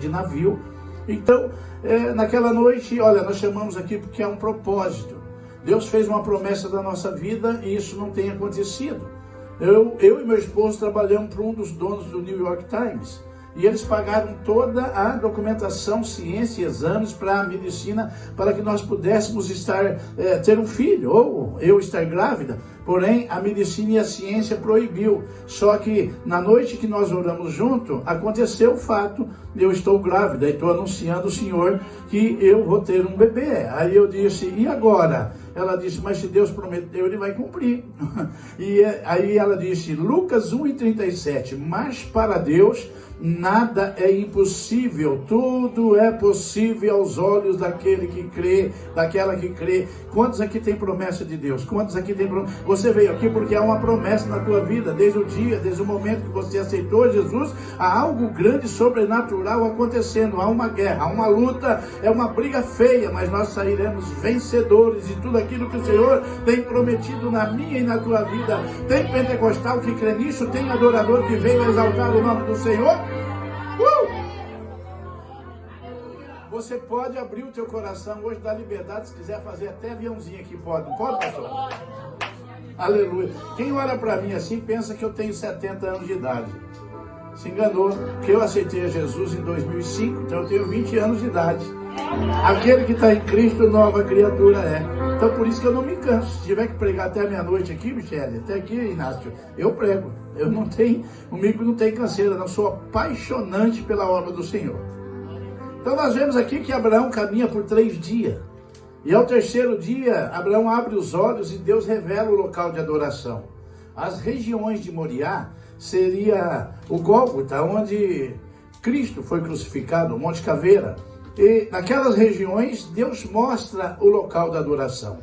de navio. Então, naquela noite, olha, nós chamamos aqui porque é um propósito. Deus fez uma promessa da nossa vida e isso não tem acontecido. Eu e meu esposo trabalhamos para um dos donos do New York Times. E eles pagaram toda a documentação, ciência e exames para a medicina, para que nós pudéssemos ter um filho, ou eu estar grávida. Porém, a medicina e a ciência proibiu. Só que na noite que nós oramos junto, aconteceu o fato de eu estou grávida e estou anunciando ao Senhor que eu vou ter um bebê. Aí eu disse, e agora? Ela disse, mas se Deus prometeu, Ele vai cumprir. E aí ela disse, Lucas 1:37, mas para Deus nada é impossível, tudo é possível aos olhos daquele que crê, daquela que crê. Quantos aqui tem promessa de Deus? Quantos aqui tem promessa? Você veio aqui porque há uma promessa na tua vida, desde o momento que você aceitou Jesus, há algo grande, sobrenatural acontecendo, há uma guerra, há uma luta, é uma briga feia, mas nós sairemos vencedores de tudo aquilo que o Senhor tem prometido na minha e na tua vida. Tem pentecostal que crê nisso, tem adorador que veio exaltar o nome do Senhor. Você pode abrir o teu coração hoje, dá liberdade, se quiser fazer até aviãozinho aqui, pode, não pode, pastor? Aleluia. Quem olha para mim assim pensa que eu tenho 70 anos de idade. Se enganou, porque eu aceitei a Jesus em 2005, então eu tenho 20 anos de idade. Aquele que está em Cristo, nova criatura é. Então por isso que eu não me canso. Se tiver que pregar até meia-noite aqui, Michele, até aqui, Inácio, eu prego. Eu não tenho, comigo não tem canseira, não. Sou apaixonante pela obra do Senhor. Então nós vemos aqui que Abraão caminha por 3 dias. E ao terceiro dia, Abraão abre os olhos e Deus revela o local de adoração. As regiões de Moriá seria o Gólgota, onde Cristo foi crucificado, o Monte Caveira. E naquelas regiões, Deus mostra o local da adoração.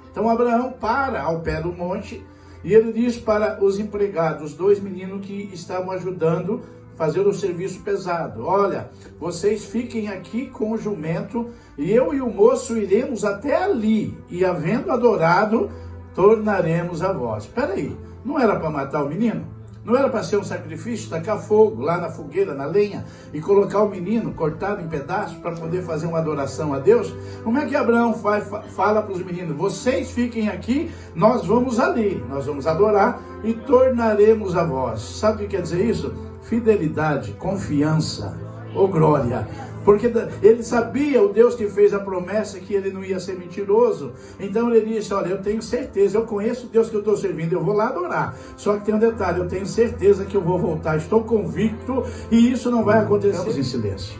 Então Abraão para ao pé do monte e ele diz para os empregados, 2 meninos que estavam ajudando a fazer o serviço pesado, olha, vocês fiquem aqui com o jumento e eu e o moço iremos até ali e havendo adorado, tornaremos a vós. Espera aí, não era para matar o menino? Não era para ser um sacrifício, tacar fogo lá na fogueira, na lenha, e colocar o menino cortado em pedaços para poder fazer uma adoração a Deus? Como é que Abraão fala para os meninos, vocês fiquem aqui, nós vamos ali, nós vamos adorar e tornaremos a vós. Sabe o que quer dizer isso? Fidelidade, confiança, glória. Porque ele sabia, o Deus que fez a promessa, que ele não ia ser mentiroso. Então ele disse, olha, eu tenho certeza, eu conheço o Deus que eu estou servindo, eu vou lá adorar. Só que tem um detalhe, eu tenho certeza que eu vou voltar, estou convicto e isso não vai acontecer. Estamos em silêncio.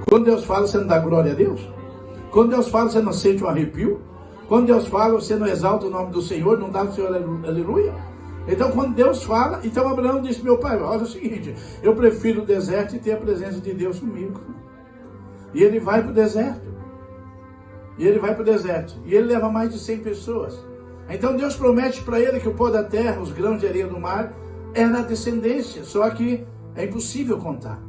Quando Deus fala, você não dá glória a Deus? Quando Deus fala, você não sente um arrepio? Quando Deus fala, você não exalta o nome do Senhor, não dá o Senhor aleluia? Então quando Deus fala, então Abraão disse, meu pai, olha o seguinte, eu prefiro o deserto e ter a presença de Deus comigo. E ele vai para o deserto. E ele leva mais de 100 pessoas. Então Deus promete para ele que o pó da terra, os grãos de areia do mar, é na descendência. Só que é impossível contar.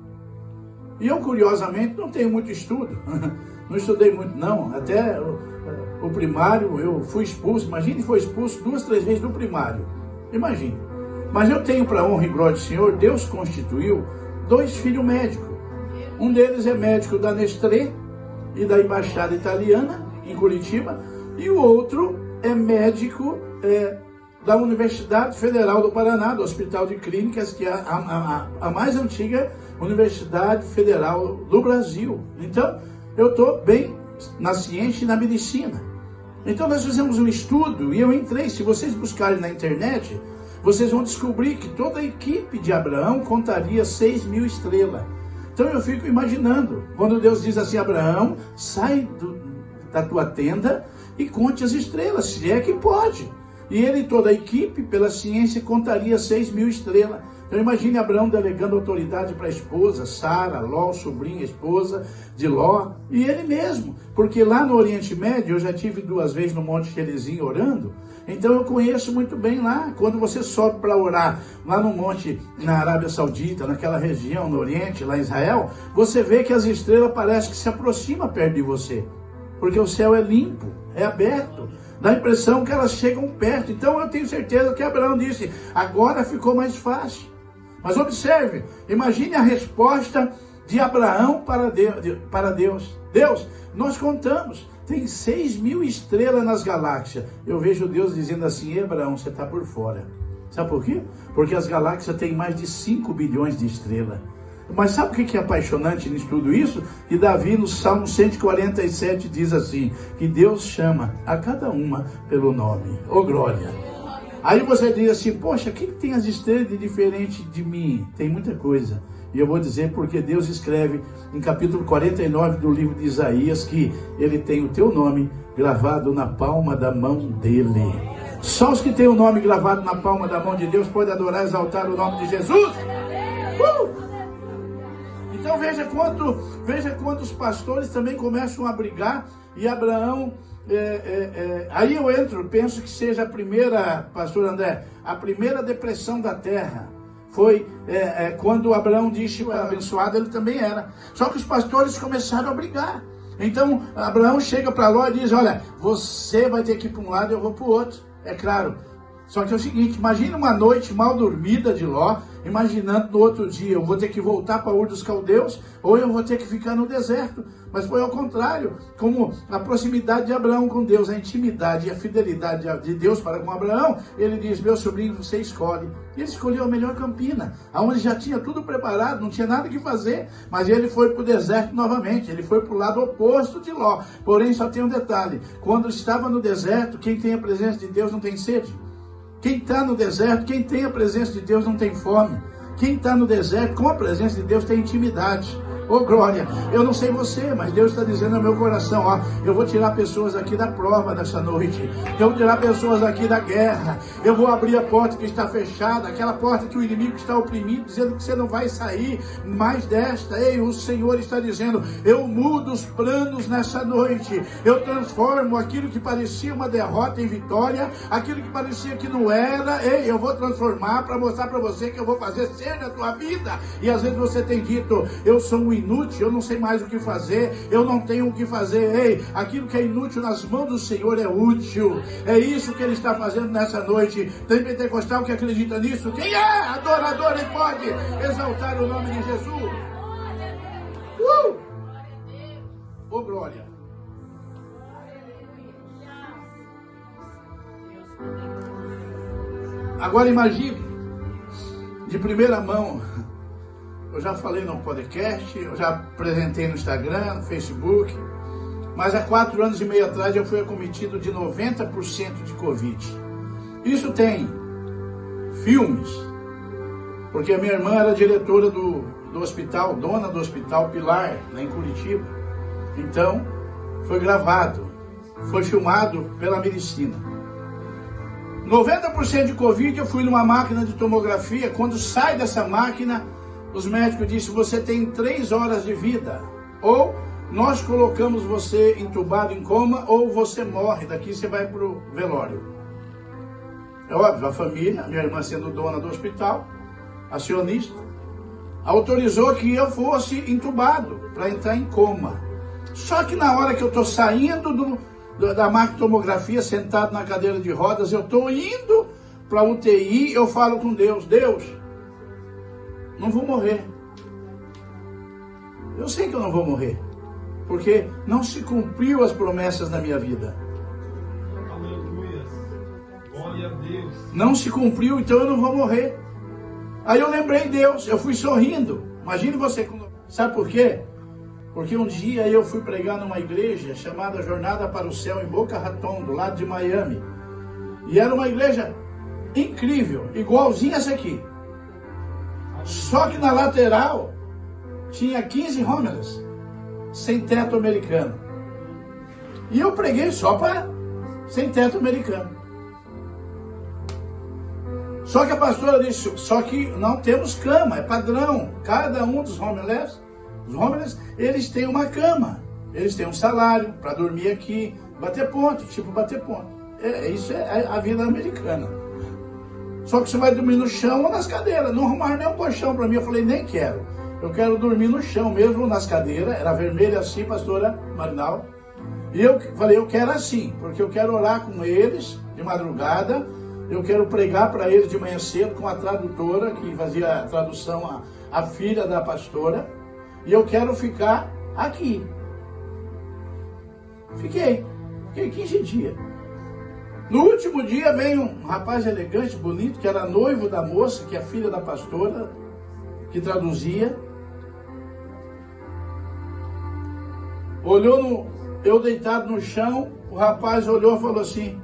E eu, curiosamente, não tenho muito estudo. Não estudei muito, não. Até o primário, eu fui expulso. Imagine, foi expulso 2, 3 vezes do primário. Imagine. Mas eu tenho, para honra e glória do Senhor, Deus constituiu 2 filhos médicos. Um deles é médico da Nestlé e da Embaixada Italiana, em Curitiba. E o outro é médico da Universidade Federal do Paraná, do Hospital de Clínicas, que é a mais antiga Universidade Federal do Brasil. Então, eu estou bem na ciência e na medicina. Então, nós fizemos um estudo e eu entrei. Se vocês buscarem na internet, vocês vão descobrir que toda a equipe de Abraão contaria 6.000 estrelas. Então eu fico imaginando, quando Deus diz assim, Abraão, sai da tua tenda e conte as estrelas, se é que pode. E ele e toda a equipe, pela ciência, contaria 6.000 estrelas. Então imagine Abraão delegando autoridade para a esposa, Sara, Ló, sobrinha, esposa de Ló, e ele mesmo. Porque lá no Oriente Médio, eu já tive 2 vezes no Monte Gerizim orando, então eu conheço muito bem lá. Quando você sobe para orar lá no monte, na Arábia Saudita, naquela região, no Oriente, lá em Israel, você vê que as estrelas parecem que se aproximam perto de você. Porque o céu é limpo, é aberto. Dá a impressão que elas chegam perto. Então eu tenho certeza que Abraão disse, agora ficou mais fácil. Mas observe, imagine a resposta de Abraão para Deus. Deus, nós contamos, tem 6.000 estrelas nas galáxias. Eu vejo Deus dizendo assim: Abraão, você está por fora. Sabe por quê? Porque as galáxias têm mais de 5 bilhões de estrelas. Mas sabe o que é apaixonante nisso tudo isso? Que Davi no Salmo 147 diz assim, que Deus chama a cada uma pelo nome. Ô glória! Aí você diz assim: poxa, o que tem as estrelas de diferente de mim? Tem muita coisa. E eu vou dizer porque Deus escreve em capítulo 49 do livro de Isaías que Ele tem o teu nome gravado na palma da mão dEle. Só os que têm o nome gravado na palma da mão de Deus podem adorar e exaltar o nome de Jesus. Então veja quando os pastores também começam a brigar e Abraão... aí eu penso que seja a primeira, pastor André, a primeira depressão da terra. Foi quando Abraão disse para abençoado, ele também era. Só que os pastores começaram a brigar. Então Abraão chega para Ló e diz: olha, você vai ter que ir para um lado e eu vou para o outro. É claro. Só que é o seguinte, imagina uma noite mal dormida de Ló, imaginando no outro dia, eu vou ter que voltar para Ur dos Caldeus, ou eu vou ter que ficar no deserto. Mas foi ao contrário, como a proximidade de Abraão com Deus, a intimidade e a fidelidade de Deus para com Abraão, ele diz: meu sobrinho, você escolhe. Ele escolheu a melhor campina, onde já tinha tudo preparado, não tinha nada que fazer, mas ele foi para o deserto novamente, ele foi para o lado oposto de Ló. Porém, só tem um detalhe, quando estava no deserto, quem tem a presença de Deus não tem sede. Quem está no deserto, quem tem a presença de Deus não tem fome. Quem está no deserto, com a presença de Deus, tem intimidade. Oh glória, eu não sei você, mas Deus está dizendo ao meu coração: ó, eu vou tirar pessoas aqui da prova nessa noite, eu vou tirar pessoas aqui da guerra, eu vou abrir a porta que está fechada, aquela porta que o inimigo está oprimindo, dizendo que você não vai sair mais desta. Ei, o Senhor está dizendo: eu mudo os planos nessa noite, eu transformo aquilo que parecia uma derrota em vitória, aquilo que parecia que não era, ei, eu vou transformar para mostrar para você que eu vou fazer ser na tua vida. E às vezes você tem dito: eu sou um inútil, eu não sei mais o que fazer, eu não tenho o que fazer. Ei, aquilo que é inútil nas mãos do Senhor é útil. É isso que Ele está fazendo nessa noite. Tem pentecostal que acredita nisso? Quem é adorador e pode exaltar o nome de Jesus? Oh glória! Agora imagine, de primeira mão, eu já falei no podcast, eu já apresentei no Instagram, no Facebook, mas há 4 anos e meio atrás eu fui acometido de 90% de Covid. Isso tem filmes, porque a minha irmã era diretora do hospital, dona do Hospital Pilar, lá em Curitiba. Então, foi gravado, foi filmado pela medicina. 90% de Covid, eu fui numa máquina de tomografia. Quando sai dessa máquina, os médicos disseram: você tem 3 horas de vida. Ou nós colocamos você entubado em coma, ou você morre. Daqui você vai para o velório. É óbvio, a família, minha irmã sendo dona do hospital, acionista, autorizou que eu fosse entubado para entrar em coma. Só que na hora que eu estou saindo da máquina de tomografia, sentado na cadeira de rodas, eu estou indo para a UTI, eu falo com Deus: Deus, não vou morrer. Eu sei que eu não vou morrer, porque não se cumpriu as promessas na minha vida. Aleluia. Glória a Deus. Não se cumpriu, então eu não vou morrer. Aí eu lembrei Deus, eu fui sorrindo. Imagine você, sabe por quê? Porque um dia eu fui pregar numa igreja chamada Jornada para o Céu, em Boca Raton, do lado de Miami. E era uma igreja incrível, igualzinha essa aqui. Só que na lateral tinha 15 homeless, sem teto americano. E eu preguei só para sem teto americano. Só que a pastora disse: só que não temos cama, é padrão. Cada um dos homeless, eles têm uma cama, eles têm um salário para dormir aqui, bater ponto, tipo bater ponto. Isso é a vida americana. Só que você vai dormir no chão ou nas cadeiras. Não arrumaram nem um colchão para mim. Eu falei: nem quero. Eu quero dormir no chão mesmo, nas cadeiras. Era vermelha assim, pastora Marinal. E eu falei: eu quero assim, porque eu quero orar com eles de madrugada. Eu quero pregar para eles de manhã cedo com a tradutora, que fazia a tradução, a filha da pastora. e eu quero ficar aqui. Fiquei 15 dias. No último dia veio um rapaz elegante, bonito, que era noivo da moça, que é filha da pastora, que traduzia. Olhou eu deitado no chão, o rapaz olhou e falou assim: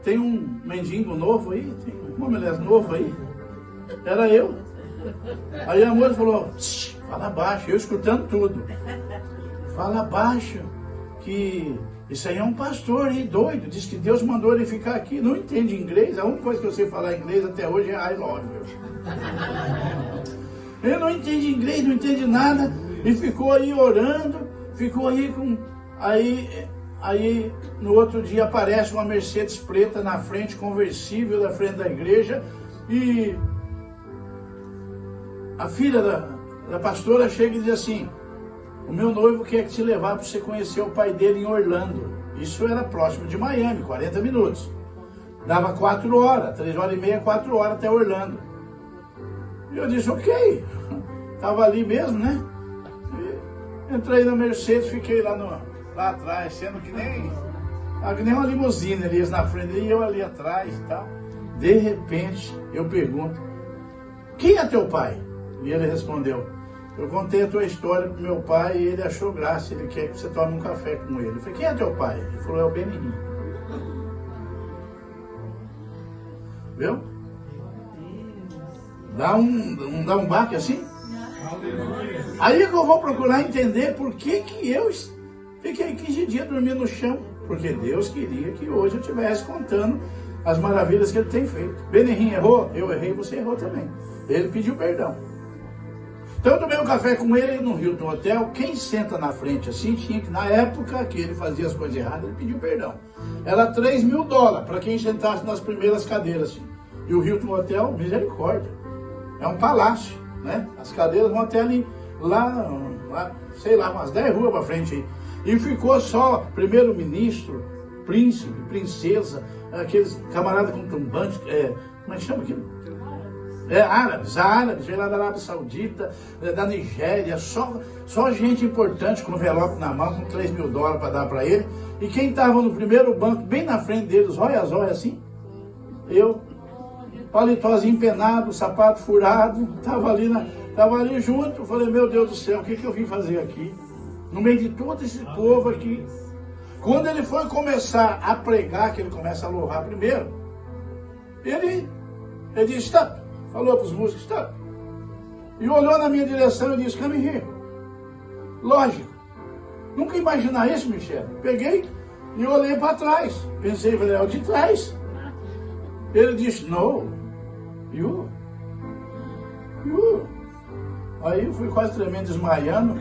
tem um mendigo novo aí? Tem uma mulher nova aí? Era eu. Aí a moça falou: fala baixo, eu escutando tudo. Fala baixo, que isso aí é um pastor aí, doido. Diz que Deus mandou ele ficar aqui. Não entende inglês, a única coisa que eu sei falar inglês até hoje é I love you. Ele não entende inglês, não entende nada, e ficou aí orando, ficou aí com... Aí no outro dia aparece uma Mercedes preta na frente, conversível, da frente da igreja, e a filha da pastora chega e diz assim: o meu noivo quer te levar para você conhecer o pai dele em Orlando. Isso era próximo de Miami, 40 minutos. Dava 4 horas, 3 horas e meia, 4 horas até Orlando. E eu disse: ok, estava ali mesmo, né? E entrei na Mercedes, fiquei lá atrás, sendo que nem uma limusine, eles na frente e eu ali atrás e tal. De repente, eu pergunto: quem é teu pai? E ele respondeu: eu contei a tua história pro meu pai e ele achou graça, ele quer que você tome um café com ele. Eu falei: quem é teu pai? Ele falou: é o Benihim. Viu? Dá um baque assim? Aí que eu vou procurar entender por que eu fiquei 15 dias dormindo no chão. Porque Deus queria que hoje eu estivesse contando as maravilhas que ele tem feito. Benihim errou? Eu errei, você errou também. Ele pediu perdão. Então eu tomei um café com ele no Hilton Hotel. Quem senta na frente assim, tinha que, na época que ele fazia as coisas erradas, ele pediu perdão. Era $3.000 para quem sentasse nas primeiras cadeiras assim. E o Hilton Hotel, misericórdia, é um palácio, né? As cadeiras vão até ali, lá sei lá, umas 10 ruas para frente aí. E ficou só primeiro-ministro, príncipe, princesa, aqueles camaradas com tumbante, como é que chama aquilo? Árabes, veio lá da Arábia Saudita, da Nigéria, só gente importante com envelope na mão, com $3.000 para dar para ele. E quem estava no primeiro banco, bem na frente deles, olha assim, eu, paletózinho empenado, sapato furado, estava ali junto. Falei: meu Deus do céu, o que eu vim fazer aqui? No meio de todo esse povo aqui. Quando ele foi começar a pregar, que ele começa a louvar primeiro, ele disse: stop. Falou para os músicos: stop. E olhou na minha direção e disse: come here. Lógico. Nunca imaginar isso, Michel. Peguei e olhei para trás. Pensei: é o de trás. Ele disse: no. You. Aí eu fui quase tremendo, desmaiando.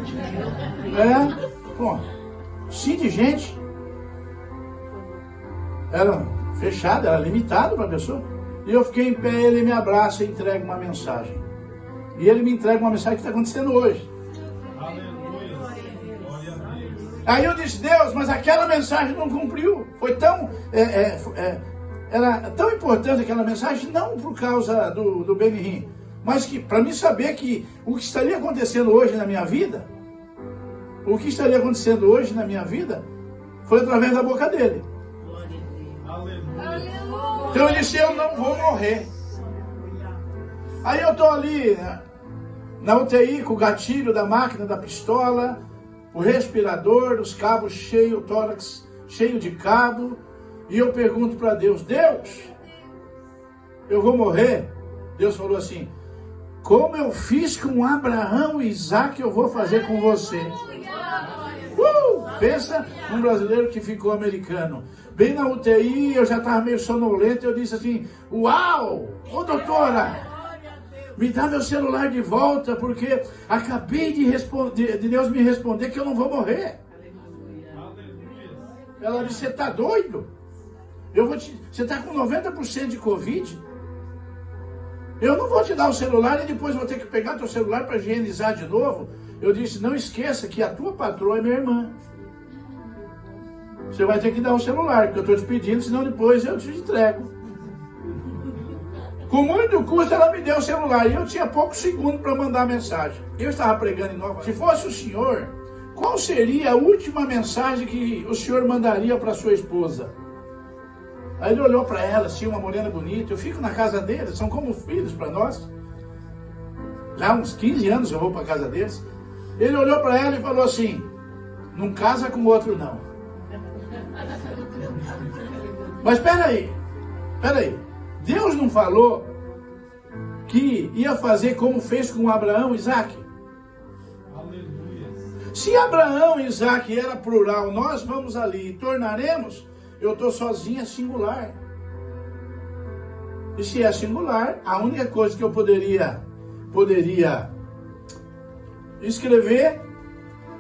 Sim, de gente. Era fechado, era limitado para a pessoa. E eu fiquei em pé, ele me abraça e entrega uma mensagem. E ele me entrega uma mensagem que está acontecendo hoje. Aleluia. Glória a Deus. Aí eu disse: Deus, mas aquela mensagem não cumpriu. Foi tão... era tão importante aquela mensagem, não por causa do Benihim, mas que para mim saber que o que estaria acontecendo hoje na minha vida, foi através da boca dele. Aleluia. Então eu disse: eu não vou morrer. Aí eu estou ali na UTI com o gatilho da máquina, da pistola, o respirador, os cabos cheios, o tórax cheio de cabo. E eu pergunto para Deus: Deus, eu vou morrer? Deus falou assim: como eu fiz com Abraão e Isaac, eu vou fazer com você. Pensa num brasileiro que ficou americano. Bem na UTI, eu já estava meio sonolento, eu disse assim: uau, ô doutora, me dá meu celular de volta, porque acabei de Deus me responder que eu não vou morrer. Ela disse: você está doido? Você está com 90% de Covid? Eu não vou te dar o celular e depois vou ter que pegar teu celular para higienizar de novo. Eu disse: não esqueça que a tua patroa é minha irmã. Você vai ter que dar o celular, porque eu estou te pedindo, senão depois eu te entrego. Com muito custo ela me deu o celular e eu tinha poucos segundos para mandar a mensagem. Eu estava pregando em Nova. Se fosse o senhor, qual seria a última mensagem que o senhor mandaria para sua esposa? Aí ele olhou para ela, assim, uma morena bonita. Eu fico na casa deles, são como filhos para nós. Já há uns 15 anos eu vou para a casa deles. Ele olhou para ela e falou assim: não casa com o outro não. Mas espera aí. Deus não falou que ia fazer como fez com Abraão e Isaac? Aleluia. Se Abraão e Isaac era plural, nós vamos ali e tornaremos, eu estou sozinha, singular. E se é singular, a única coisa que eu poderia escrever,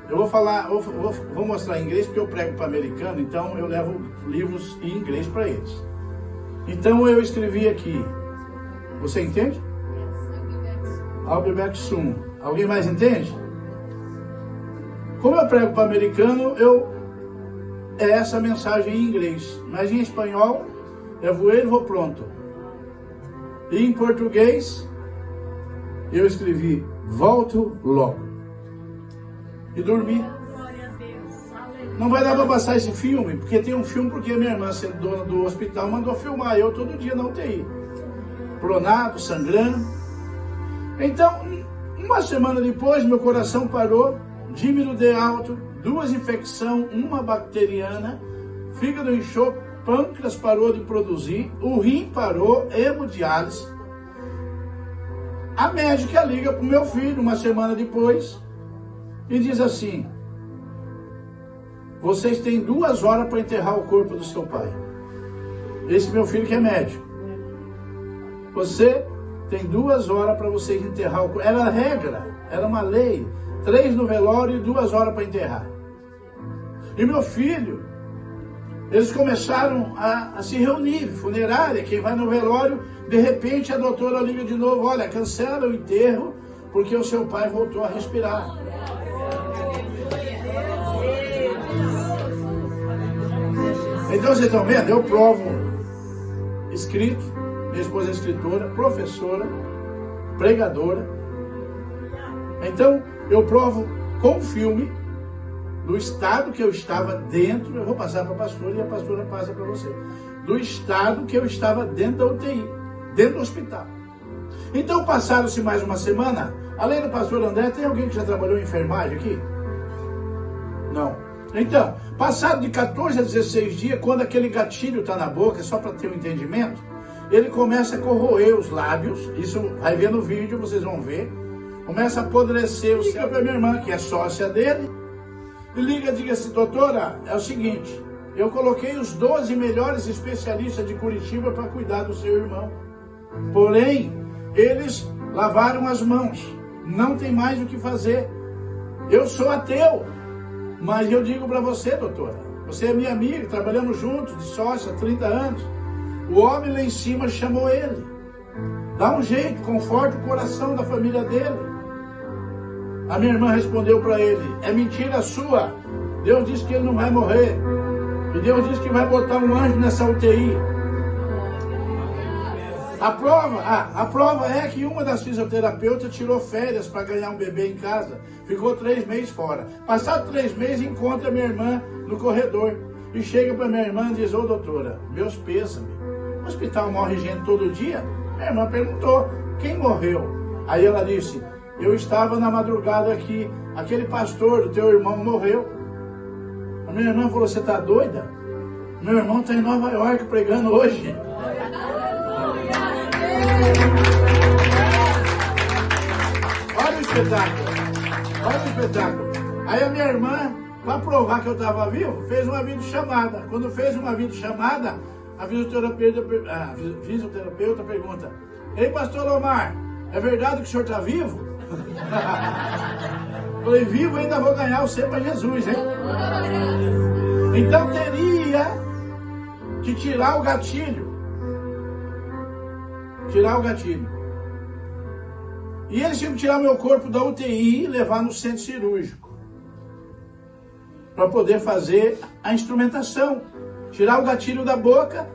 eu vou falar, vou mostrar em inglês porque eu prego para americano, então eu levo livros em inglês para eles. Então eu escrevi aqui. Você entende? I'll be back soon. Alguém mais entende? Como eu prego para americano, é essa mensagem em inglês. Mas em espanhol, é vou ir, vou pronto. E em português, eu escrevi volto logo. E dormi. Não vai dar para passar esse filme, porque tem um filme porque minha irmã, sendo dona do hospital, mandou filmar eu todo dia na UTI. Pronado, sangrando. Então, uma semana depois, meu coração parou, dímero de alto, 2 infecções, uma bacteriana, fígado inchou, pâncreas parou de produzir, o rim parou, hemodiálise. A médica liga para o meu filho, uma semana depois, e diz assim: vocês têm 2 horas para enterrar o corpo do seu pai. Esse meu filho que é médico. Você tem 2 horas para vocês enterrar o corpo. Era regra, era uma lei. 3 no velório e 2 horas para enterrar. E meu filho, eles começaram a se reunir, funerária, quem vai no velório, de repente a doutora liga de novo: olha, cancela o enterro, porque o seu pai voltou a respirar. Então vocês estão vendo? Eu provo escrito, minha esposa é escritora, professora, pregadora. Então eu provo com filme do estado que eu estava dentro. Eu vou passar para a pastora e a pastora passa para você. Do estado que eu estava dentro da UTI, dentro do hospital. Então passaram-se mais uma semana. Além do pastor André, tem alguém que já trabalhou em enfermagem aqui? Não. Então, passado de 14 a 16 dias, quando aquele gatilho está na boca, só para ter um entendimento, ele começa a corroer os lábios. Isso vai ver no vídeo, vocês vão ver. Começa a apodrecer o céu. Para minha irmã, que é sócia dele, e liga e diga assim: doutora, é o seguinte, eu coloquei os 12 melhores especialistas de Curitiba para cuidar do seu irmão. Porém, eles lavaram as mãos. Não tem mais o que fazer. Eu sou ateu. Mas eu digo para você, doutora, você é minha amiga, trabalhamos juntos, de sócia há 30 anos. O homem lá em cima chamou ele. Dá um jeito, conforta o coração da família dele. A minha irmã respondeu para ele: é mentira sua. Deus disse que ele não vai morrer. E Deus disse que vai botar um anjo nessa UTI. A prova é que uma das fisioterapeutas tirou férias para ganhar um bebê em casa. Ficou 3 meses fora. Passado 3 meses, encontra minha irmã no corredor. E chega para minha irmã e diz: ô doutora, meus pêsames. O hospital morre gente todo dia? Minha irmã perguntou: quem morreu? Aí ela disse: eu estava na madrugada aqui. Aquele pastor do teu irmão morreu. A minha irmã falou: você está doida? Meu irmão está em Nova York pregando hoje. Olha o espetáculo. Olha o espetáculo. Aí a minha irmã, para provar que eu estava vivo, fez uma videochamada. Quando fez uma videochamada, a fisioterapeuta pergunta: ei, pastor Lomar, é verdade que o senhor está vivo? Falei: vivo, ainda vou ganhar o céu para Jesus, hein? Então teria que tirar o gatilho. Tirar o gatilho. E eles tinham que tirar meu corpo da UTI e levar no centro cirúrgico. Para poder fazer a instrumentação. Tirar o gatilho da boca,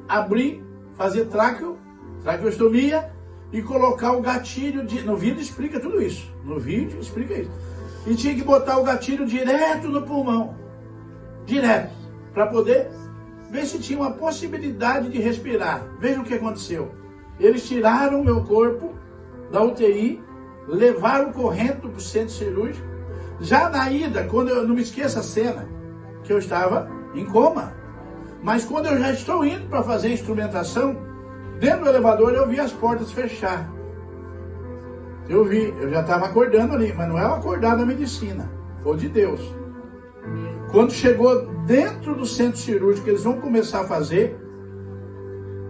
abrir, fazer tráqueo traqueostomia e colocar o gatilho, no vídeo explica tudo isso, no vídeo explica isso. E tinha que botar o gatilho direto no pulmão, direto, para poder ver se tinha uma possibilidade de respirar. Veja o que aconteceu. Eles tiraram o meu corpo da UTI, levaram correndo para o centro cirúrgico. Já na ida, quando eu não me esqueço a cena, que eu estava em coma. Mas quando eu já estou indo para fazer a instrumentação, dentro do elevador eu vi as portas fechar. Eu já estava acordando ali, mas não é o acordar da medicina, foi de Deus. Quando chegou dentro do centro cirúrgico, eles vão começar a fazer,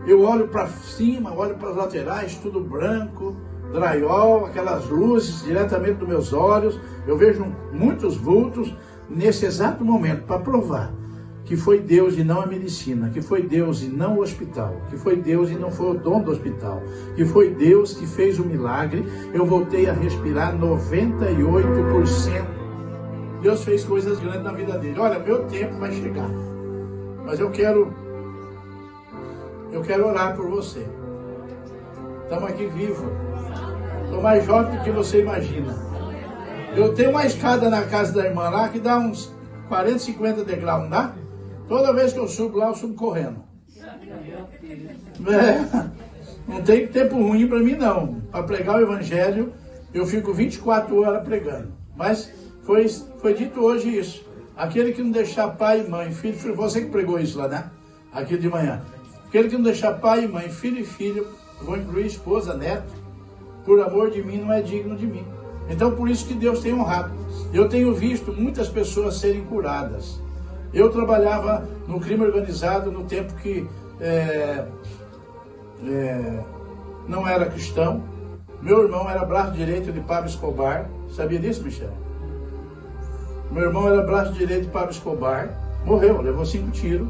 eu olho para cima, olho para as laterais, tudo branco, drywall, aquelas luzes diretamente dos meus olhos, eu vejo muitos vultos nesse exato momento, para provar que foi Deus e não a medicina, que foi Deus e não o hospital, que foi Deus e não foi o dono do hospital, que foi Deus que fez o milagre. Eu voltei a respirar 98%. Deus fez coisas grandes na vida dele. Olha, meu tempo vai chegar, mas eu quero orar por você. Estamos aqui vivos. Estou mais jovem do que você imagina. Eu tenho uma escada na casa da irmã lá que dá uns 40, 50 degraus, não dá? Toda vez que eu subo lá, eu subo correndo. Não tem tempo ruim para mim, não. Para pregar o evangelho, eu fico 24 horas pregando. Mas foi dito hoje isso. Aquele que não deixar pai e mãe, filho, foi você que pregou isso lá, né? Aqui de manhã. Aquele que não deixar pai e mãe, filho e filho, vou incluir esposa, neto, por amor de mim, não é digno de mim. Então, por isso que Deus tem honrado. Eu tenho visto muitas pessoas serem curadas. Eu trabalhava no crime organizado no tempo que não era cristão. Meu irmão era braço direito de Pablo Escobar. Sabia disso, Michel? Meu irmão era braço direito de Pablo Escobar. Morreu, levou 5 tiros.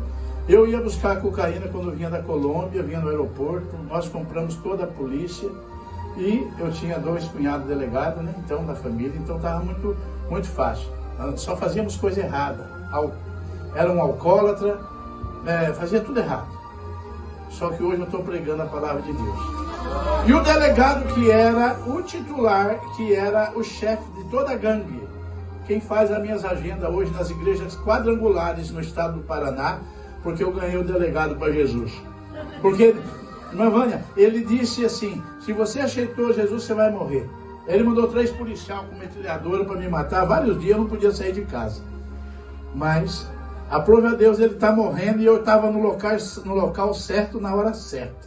Eu ia buscar a cocaína quando vinha da Colômbia, vinha no aeroporto. Nós compramos toda a polícia. E eu tinha 2 cunhados delegados, né? Então, da família. Então, estava muito, muito fácil. Nós só fazíamos coisa errada. Era um alcoólatra, fazia tudo errado. Só que hoje eu estou pregando a palavra de Deus. E o delegado que era o titular, que era o chefe de toda a gangue, quem faz as minhas agendas hoje nas igrejas quadrangulares no estado do Paraná, porque eu ganhei o delegado para Jesus. Porque, irmã Vânia, ele disse assim, se você aceitou Jesus, você vai morrer. Ele mandou 3 policiais com metralhadora para me matar. Vários dias eu não podia sair de casa. Mas, aprove a Deus, ele está morrendo e eu estava no local certo, na hora certa.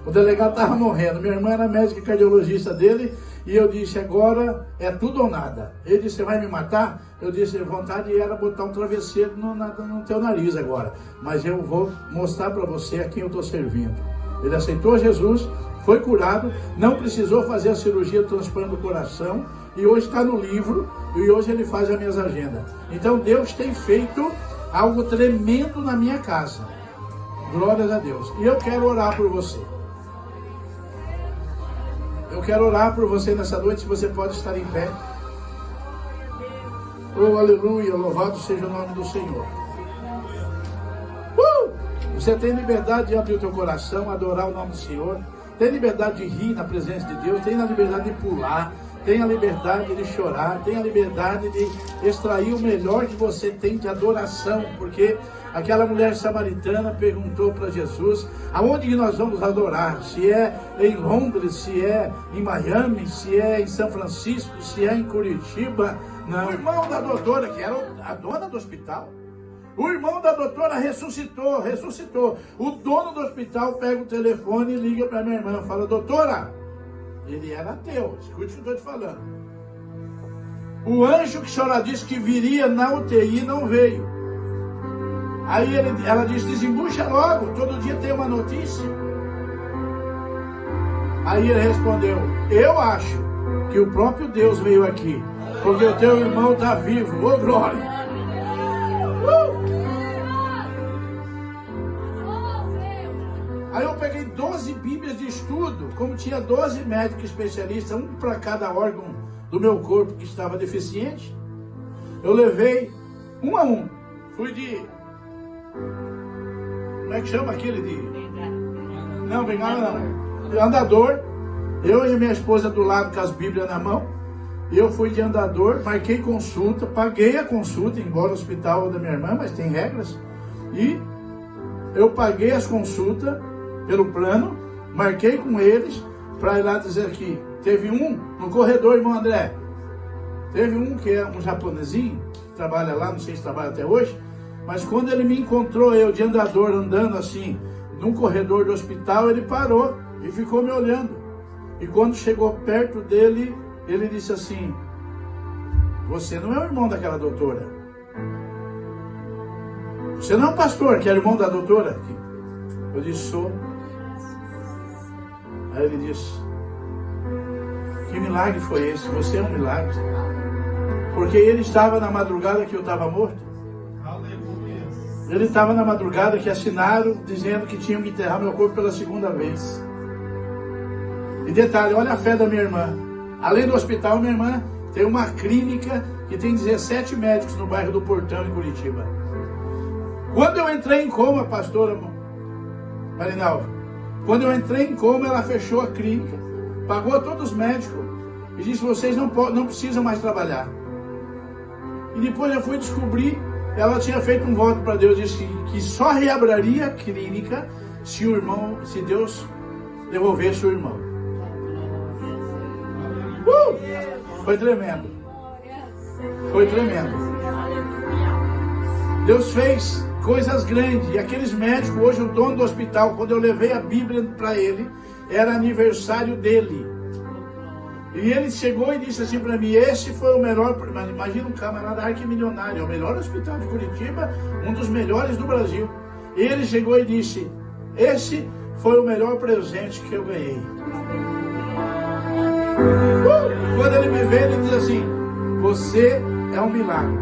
O delegado estava morrendo. Minha irmã era médica e cardiologista dele. E eu disse, agora é tudo ou nada. Ele disse, você vai me matar? Eu disse, a vontade era botar um travesseiro no teu nariz agora. Mas eu vou mostrar para você a quem eu estou servindo. Ele aceitou Jesus, foi curado, não precisou fazer a cirurgia do transplante do coração. E hoje está no livro, e hoje ele faz as minhas agendas. Então Deus tem feito algo tremendo na minha casa. Glórias a Deus. E eu quero orar por você. Eu quero orar por você nessa noite, se você pode estar em pé. Oh, aleluia, louvado seja o nome do Senhor. Você tem liberdade de abrir o teu coração, adorar o nome do Senhor. Tem liberdade de rir na presença de Deus. Tem a liberdade de pular. Tem a liberdade de chorar. Tem a liberdade de extrair o melhor que você tem de adoração. Porque aquela mulher samaritana perguntou para Jesus, aonde que nós vamos adorar? Se é em Londres, se é em Miami, se é em São Francisco, se é em Curitiba. Não, o irmão da doutora, que era a dona do hospital. O irmão da doutora ressuscitou. O dono do hospital pega o telefone e liga para minha irmã. Fala, doutora, ele era ateu, escute o que eu estou te falando. O anjo que a senhora disse que viria na UTI não veio. Aí ela disse, desembucha logo, todo dia tem uma notícia. Aí ele respondeu, eu acho que o próprio Deus veio aqui, porque o teu irmão está vivo. Ô, glória! Aí eu peguei 12 bíblias de estudo, como tinha 12 médicos especialistas, um para cada órgão do meu corpo que estava deficiente. Eu levei um a um. Fui de... Como é que chama aquele de... Não, bengala não. andador, eu e minha esposa do lado com as Bíblias na mão. Eu fui de andador, marquei consulta, paguei a consulta, embora o hospital da minha irmã, mas tem regras. E eu paguei as consultas pelo plano, marquei com eles para ir lá dizer que teve um no corredor, irmão André. Teve um que é um japonesinho, que trabalha lá, não sei se trabalha até hoje, mas quando ele me encontrou, eu de andador, andando assim, num corredor do hospital, ele parou e ficou me olhando. E quando chegou perto dele, ele disse assim: você não é o irmão daquela doutora? Você não é um pastor que era irmão da doutora? Eu disse: sou. Aí ele disse: que milagre foi esse? Você é um milagre. Porque ele estava na madrugada que eu estava morto. Aleluia. Ele estava na madrugada que assinaram dizendo que tinham que enterrar meu corpo pela segunda vez. E detalhe, olha a fé da minha irmã. Além do hospital, minha irmã tem uma clínica que tem 17 médicos no bairro do Portão, em Curitiba. Quando eu entrei em coma, pastora Marinalva, quando eu entrei em coma, ela fechou a clínica, pagou a todos os médicos e disse: vocês não precisam mais trabalhar. E depois eu fui descobrir, ela tinha feito um voto para Deus, disse que só reabriria a clínica se Deus devolvesse o irmão. Foi tremendo. Foi tremendo. Deus fez coisas grandes. E aqueles médicos, hoje o dono do hospital, quando eu levei a Bíblia para ele, era aniversário dele. E ele chegou e disse assim para mim: esse foi o melhor. Imagina um camarada arquimilionário, é o melhor hospital de Curitiba, um dos melhores do Brasil. E ele chegou e disse: esse foi o melhor presente que eu ganhei. Quando ele me vê, ele diz assim: você é um milagre.